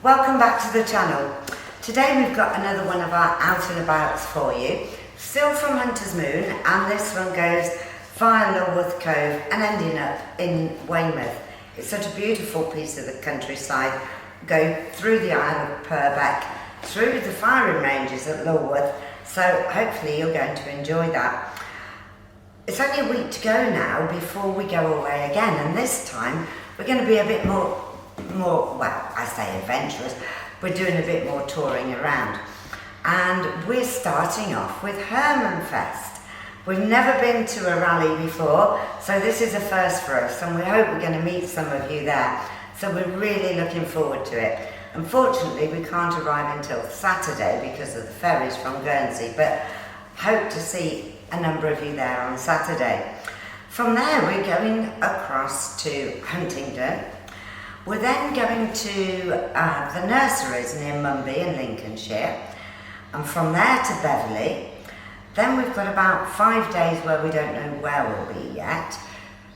Welcome back to the channel. Today we've got another one of our out and abouts for you, still from Hunter's Moon, and this one goes via Lulworth Cove and ending up in Weymouth. It's such a beautiful piece of the countryside. Go through the Isle of Purbeck, through the firing ranges at Lulworth, so hopefully you're going to enjoy that. It's only a week to go now before we go away again, and this time we're going to be a bit more, well, I say adventurous. We're doing a bit more touring around, and we're starting off with Hermanfest. We've never been to a rally before, so this is a first for us, and we hope we're going to meet some of you there. So we're really looking forward to it. Unfortunately, we can't arrive until Saturday because of the ferries from Guernsey, but hope to see a number of you there on Saturday. From there, we're going across to Huntingdon. We're then going to the nurseries near Mumby in Lincolnshire, and from there to Beverley. Then we've got about 5 days where we don't know where we'll be yet,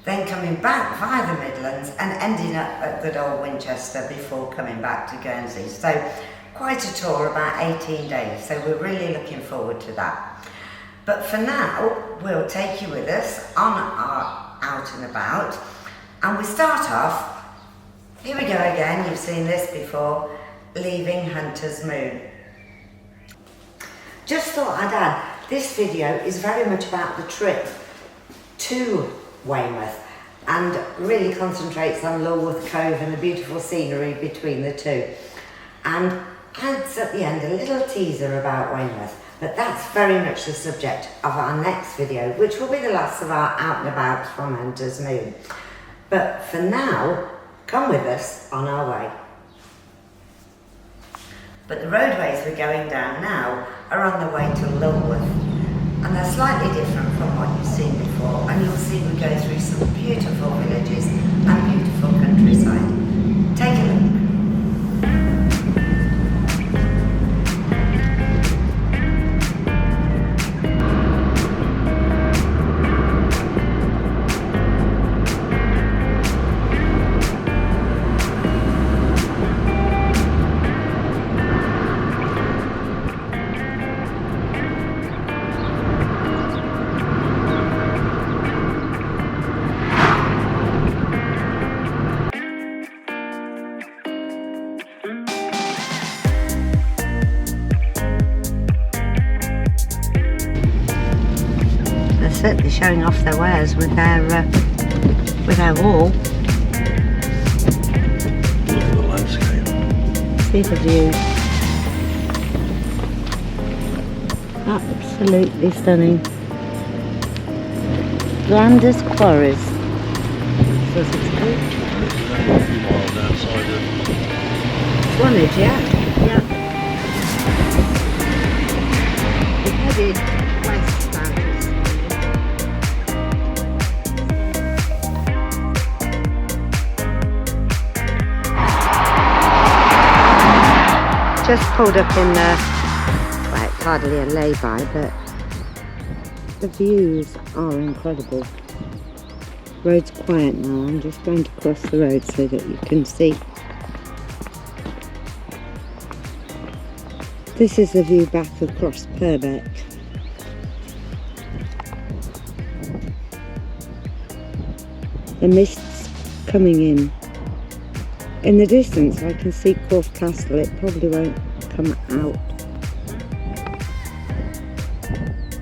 then coming back via the Midlands and ending up at good old Winchester before coming back to Guernsey. So quite a tour, about 18 days, so we're really looking forward to that. But for now, we'll take you with us on our out and about, and we start off. Here we go again, you've seen this before, leaving Hunter's Moon. Just thought I'd add, this video is very much about the trip to Weymouth and really concentrates on Lulworth Cove and the beautiful scenery between the two. And adds at the end a little teaser about Weymouth, but that's very much the subject of our next video, which will be the last of our out and about from Hunter's Moon. But for now, come with us on our way. But the roadways we're going down now are on the way to Lulworth, and they're slightly different from what you've seen before, and you'll see we go through some beautiful villages and beautiful countryside. Take a look. They're showing off their wares with their wall. Look at the landscape. See the view. Absolutely stunning. Blanders Quarries. That's what it's called. A few miles outside of Swanage, yeah. We're headed west now. Just pulled up in well, it's hardly a lay-by, but the views are incredible. Road's quiet now, I'm just going to cross the road so that you can see. This is the view back across Purbeck. The mist's coming in. In the distance I can see Corfe Castle. It probably won't come out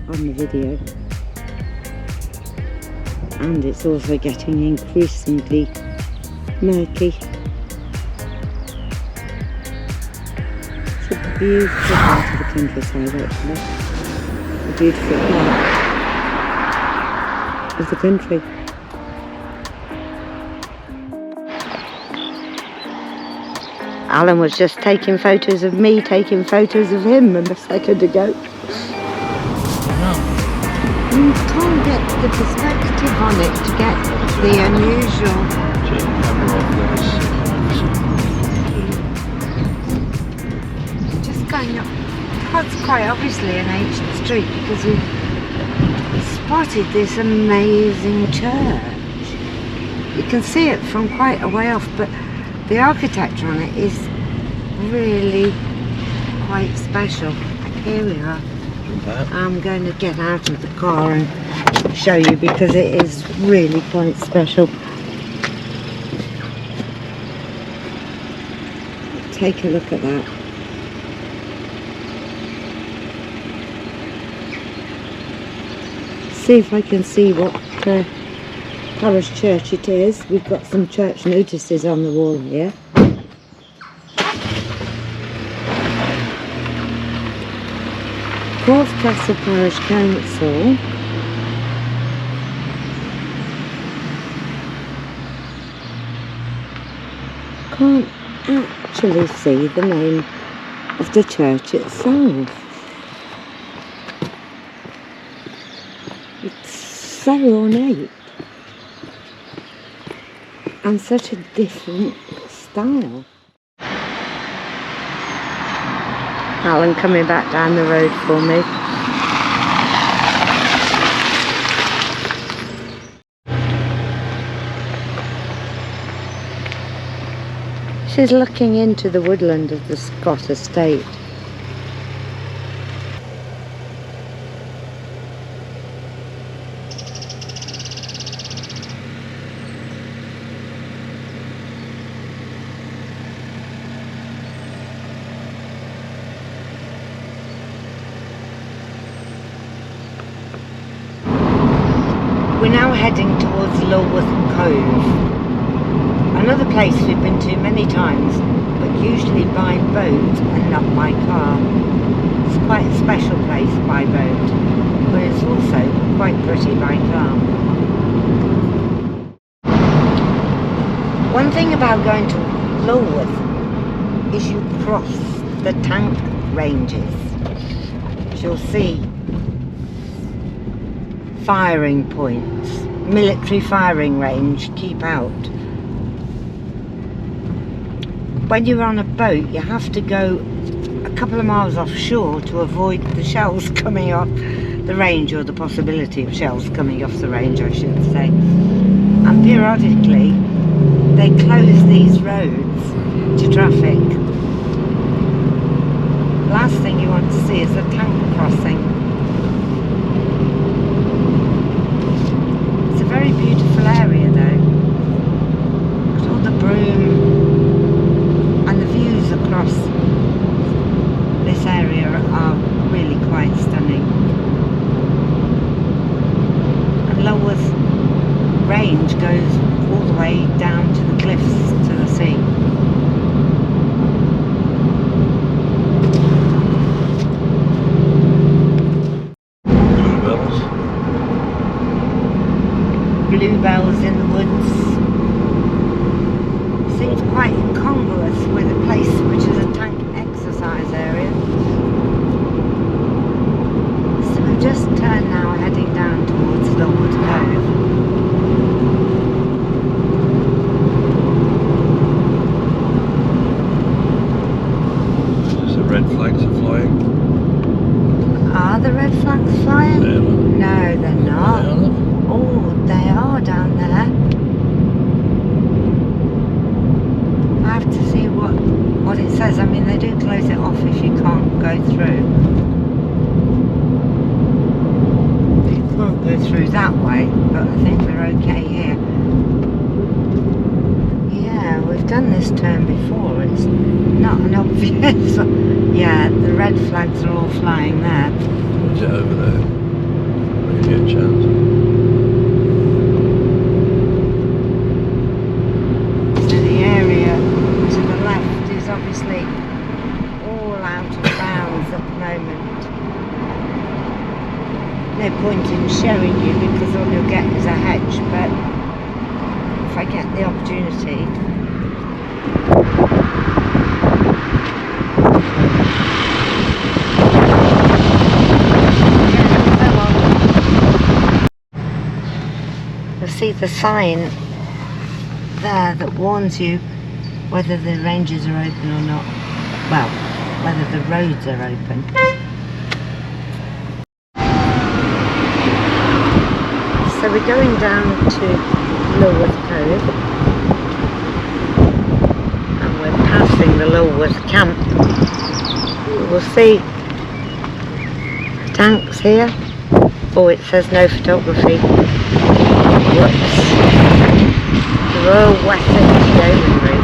on the video. And it's also getting increasingly murky. It's a beautiful part of the countryside actually. A beautiful part of the country. Alan was just taking photos of me, taking photos of him a second ago. You can't get the perspective on it to get the unusual. Just going up, that's quite obviously an ancient street because we've spotted this amazing church. You can see it from quite a way off, but the architecture on it is really quite special. Here we are. Jump out. I'm going to get out of the car and show you because it is really quite special. Take a look at that. See if I can see what parish church it is. We've got some church notices on the wall here. Corfe Castle Parish Council. Can't actually see the name of the church itself. It's so ornate and such a different style. Alan coming back down the road for me. She's looking into the woodland of the Scott estate. We're now heading towards Lulworth Cove. Another place we've been to many times, but usually by boat and not by car. It's quite a special place by boat, but it's also quite pretty by car. One thing about going to Lulworth is you cross the tank ranges. You'll see firing points, military firing range, keep out. When you're on a boat, you have to go a couple of miles offshore to avoid the shells coming off the range, or the possibility of shells coming off the range, I should say. And periodically, they close these roads to traffic. Last thing you want to see is a tank crossing. It's a very beautiful area though. Got all the broom. Across this area are really quite stunning. And Lulworth range goes all the way down to the cliffs to the sea. Bluebells. Bluebells in the woods. Seems quite incongruous with a place which is a tank exercise area. So we've just turned now, heading down towards Lulworth Cove. Just the red flags are flying. Are the red flags flying? They are. No, they're not. They are. Oh, they are down there. I have to see what it says. I mean, they do close it off if you can't go through. You can't go through that way, but I think we're okay here. Yeah, we've done this turn before. It's not an obvious. Yeah, the red flags are all flying there. Is it over there? When you get a chance. Obviously all out of bounds at the moment. No point in showing you because all you'll get is a hedge, but if I get the opportunity. You'll see the sign there that warns you whether the ranges are open or not. Well, whether the roads are open. So we're going down to Lulworth Cove and we're passing the Lulworth camp. We'll see tanks here. Oh, it says no photography. Whoops. The Royal Wessex Yeomanry.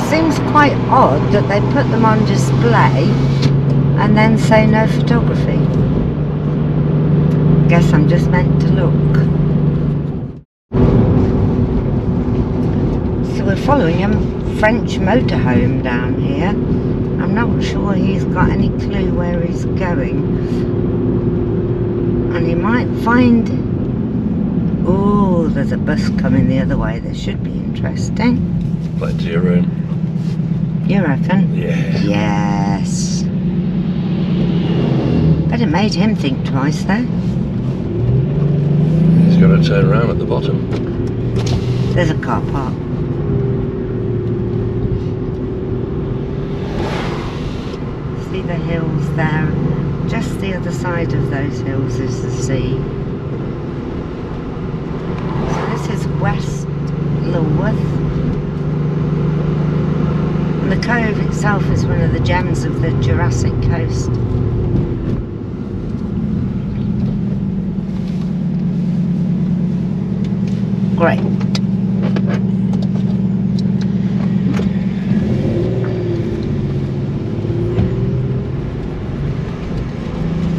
Seems quite odd that they put them on display and then say no photography. Guess I'm just meant to look. So we're following a French motorhome down here. I'm not sure he's got any clue where he's going. And he might find... Oh, there's a bus coming the other way. This should be interesting. Plenty of room. You reckon? Yeah. Yes. But it made him think twice though. He's got to turn around at the bottom. There's a car park. See the hills there? Just the other side of those hills is the sea. So this is West Lulworth. And the cove itself is one of the gems of the Jurassic coast. Great.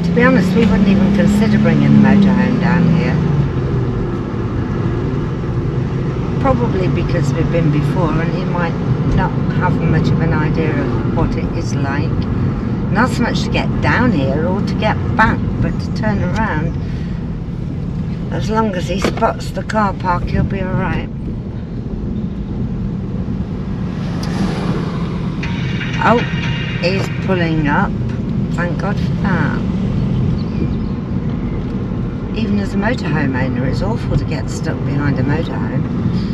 To be honest, we wouldn't even consider bringing the motorhome down here. Probably because we've been before and he might not have much of an idea of what it is like. Not so much to get down here or to get back, but to turn around. As long as he spots the car park, he'll be alright. Oh, he's pulling up. Thank God for that. Even as a motorhome owner, it's awful to get stuck behind a motorhome.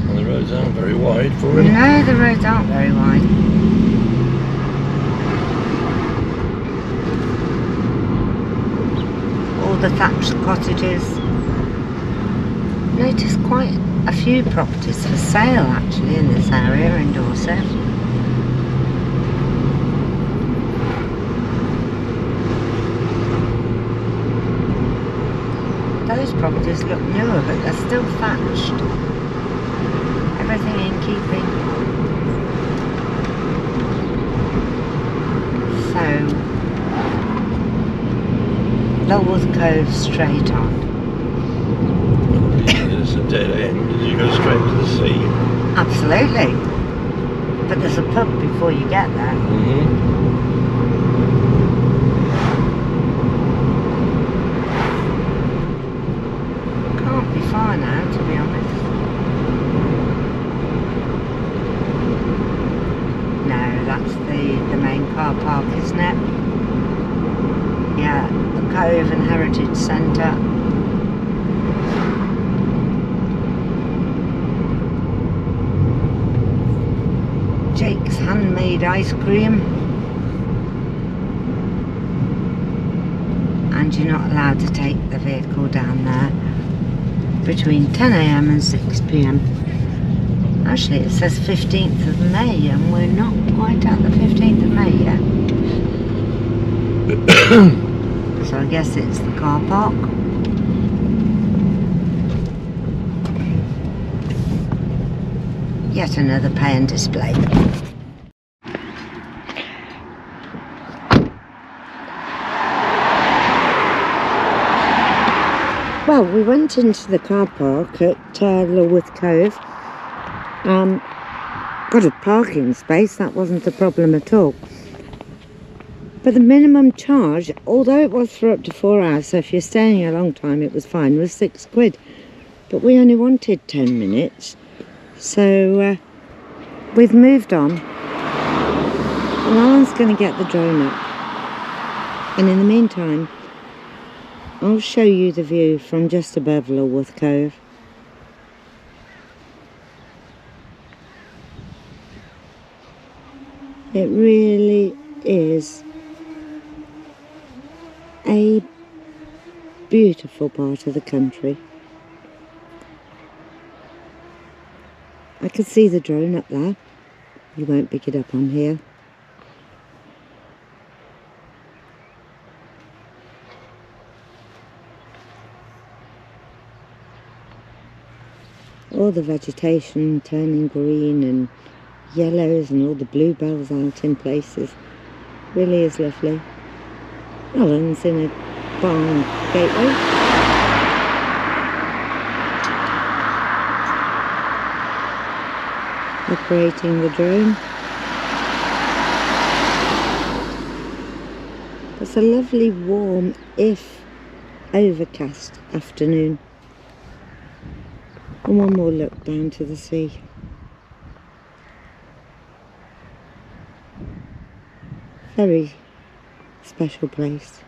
Well, the roads aren't very wide for him. No, the roads aren't very wide. All the thatched cottages. Notice quite a few properties for sale actually in this area in Dorset. Those properties look newer, but they're still thatched. Everything in keeping. So, Lulworth Cove straight on. It's a dead end. Did you go straight to the sea? Absolutely. But there's a pub before you get there. Can't be far now, to be honest. No, that's the main car park, isn't it? Yeah, the Cove and Heritage Centre. Jake's handmade ice cream. And you're not allowed to take the vehicle down there between 10 AM and 6 PM. Actually it says 15th of May and we're not quite at the 15th of May yet. So I guess it's the car park. Yet another pay and display. Well, we went into the car park at Lulworth Cove. Got a parking space, that wasn't a problem at all. But the minimum charge, although it was for up to 4 hours, so if you're staying a long time it was fine, was £6. But we only wanted 10 minutes. So we've moved on. And Alan's going to get the drone up. And in the meantime, I'll show you the view from just above Lulworth Cove. It really is a beautiful part of the country. I can see the drone up there. You won't pick it up on here. All the vegetation turning green and yellows and all the bluebells out in places. Really is lovely. Alan's in a barn gateway. Operating the drone. It's a lovely warm, if overcast afternoon. And one more look down to the sea. Very special place.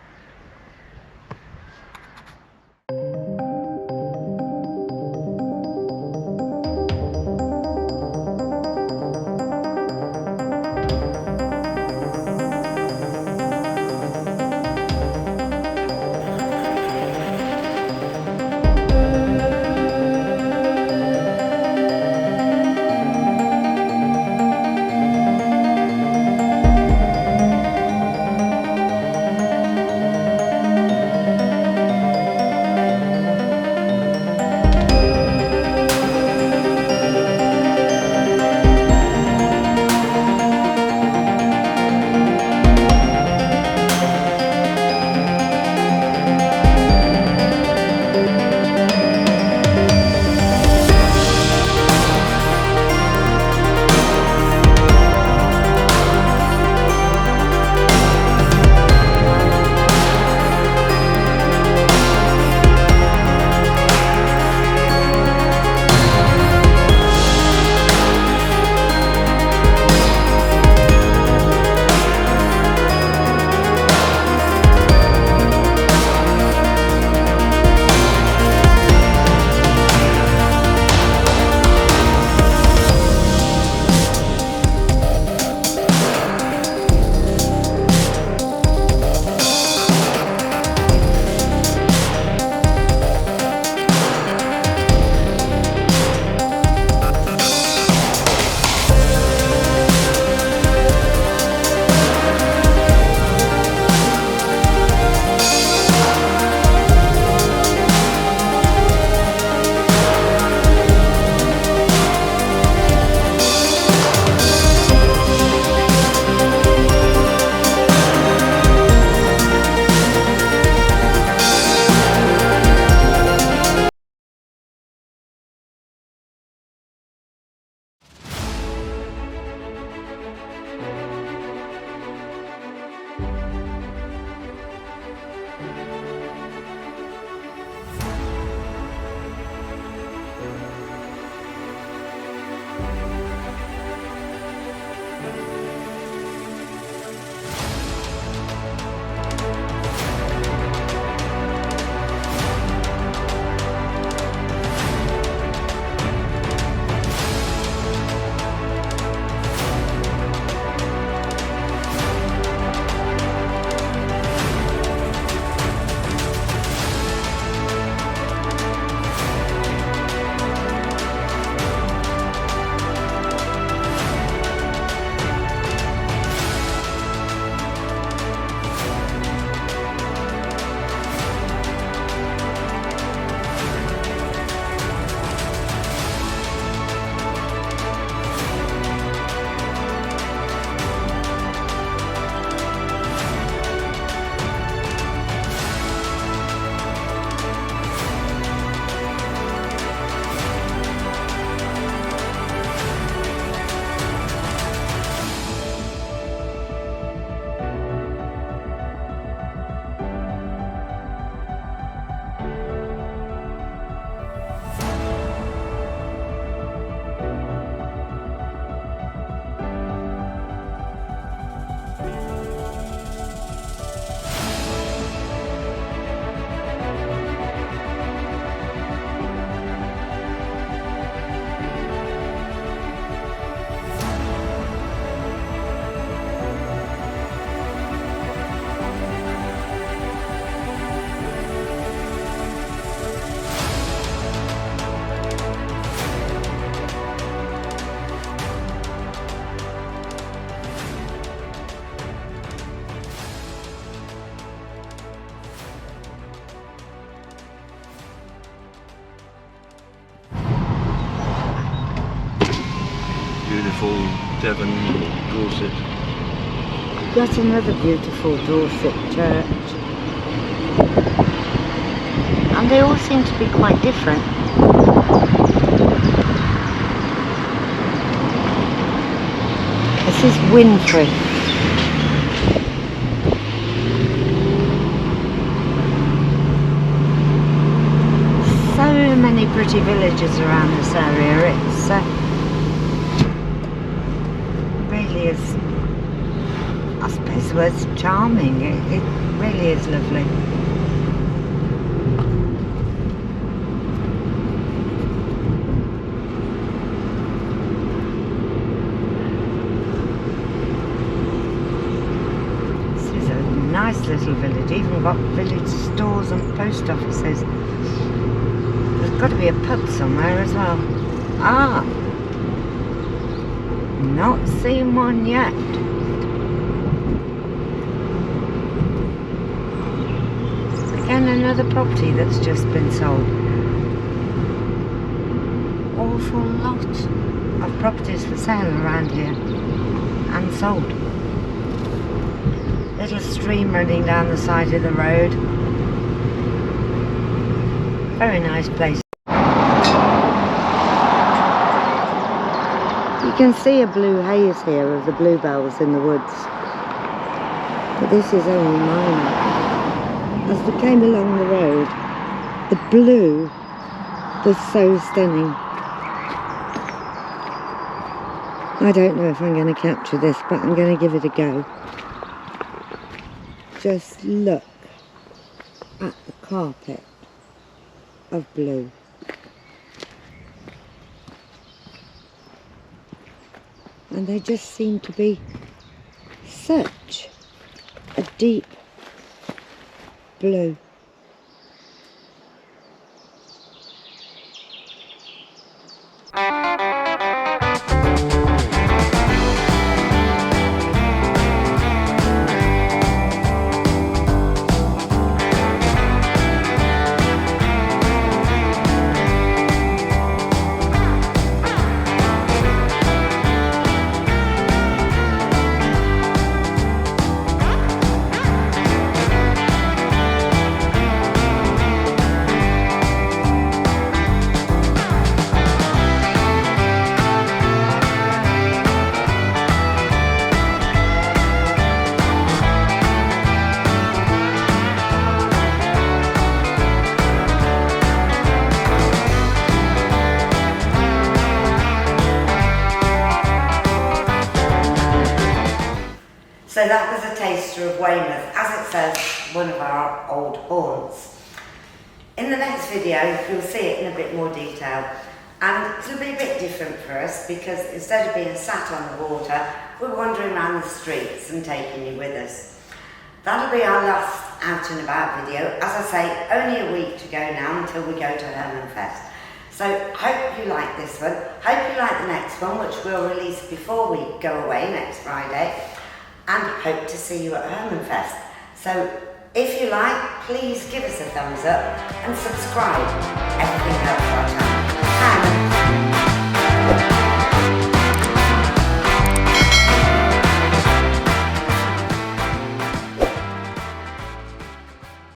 beautiful Devon Dorset. Got another beautiful Dorset church. And they all seem to be quite different. This is Winfrey. So many pretty villages around this area. It's really is, I suppose the word's charming. It really is lovely. This is a nice little village, even got village stores and post offices. There's got to be a pub somewhere as well. Ah! Not seen one yet. Again, another property that's just been sold. Awful lot of properties for sale around here and sold. Little stream running down the side of the road. Very nice place. You can see a blue haze here of the bluebells in the woods. But this is only minor. As we came along the road, the blue was so stunning. I don't know if I'm going to capture this, but I'm going to give it a go. Just look at the carpet of blue. And they just seem to be such a deep blue. So that was a taster of Weymouth, as it says, one of our old haunts. In the next video, you'll see it in a bit more detail, and it'll be a bit different for us because instead of being sat on the water, we're wandering around the streets and taking you with us. That'll be our last out and about video. As I say, only a week to go now until we go to Hermanfest. So hope you like this one. Hope you like the next one, which we'll release before we go away next Friday. And hope to see you at Hermanfest. So if you like, please give us a thumbs up and subscribe. Everything helps our channel.